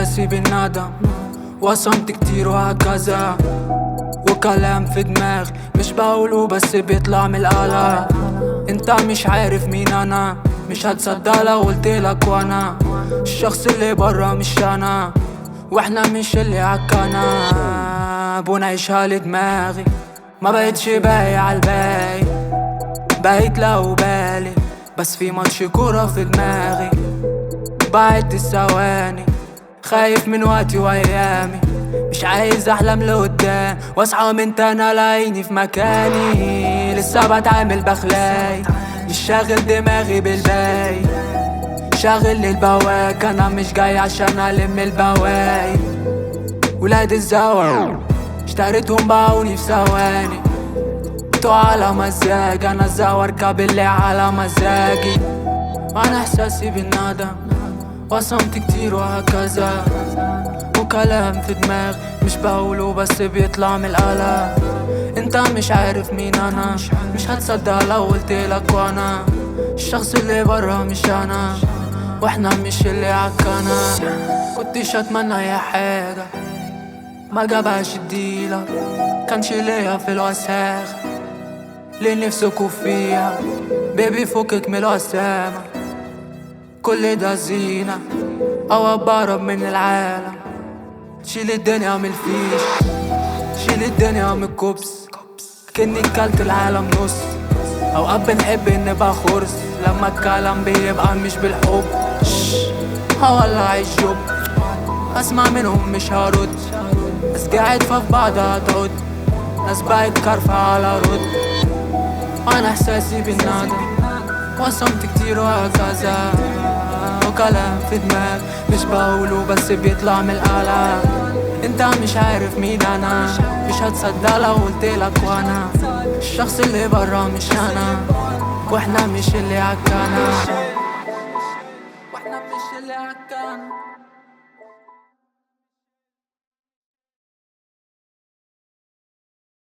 احساسي بالندم وصمت كتير وهكذا، وكلام في دماغي مش بقوله بس بيطلع من القلب. انت مش عارف مين انا، مش هتصدق لو قلتلك وانا الشخص اللي برا مش انا، واحنا مش اللي عكنا. بنعيشها لدماغي ما بقتش باقي عالباقي، بقيت لو بالي بس في ماتش كورة في دماغي. بعد الثواني خايف من وقتي وايامي، مش عايز احلم لقدام واصحى من تاني الاقيني في مكاني. لسه بتعامل بخلاي مش شاغل دماغي بالباقي، شاغل للبواك انا مش جاي عشان الم البواقي. ولاد الزواج اشتريتهم باعوني في ثواني، تو على مزاج انا الزاوى اركب اللي على مزاجي. وانا احساسي بالندم وصمت كتير وهكذا، وكلام في دماغ مش بقوله بس بيطلع من القلب. انت مش عارف مين انا، مش هتصدق لو قلتلك وانا الشخص اللي برا مش انا، واحنا مش اللي عكنا. كنتش اتمنى اي حاجة ما جابهاش الديلة، كانش ليا في الوساخ اللي نفسكوا فيها. بيبي فكك من الوسامة، كل ده زينة او بهرب من العالم. شيل الدنيا من الفيش، شيل الدنيا من الكوبس، كني كلت العالم نص. اوقات بنحب نبقى خرس لما الكلام بيبقى مش بالحب. هولع الجوب اسمع منهم مش هرد، ناس قاعد في بعضها ترد، ناس بقت كارفة على رد. وانا احساسي بالندم وصمت كتير وهكذا، وكلام في دماغ مش بقوله بس بيطلع من القلب. انت مش عارف مين انا، مش هتصدق لو قلتلك وانا الشخص اللي برا مش انا، واحنا مش اللي عكنا، واحنا مش اللي عكنا.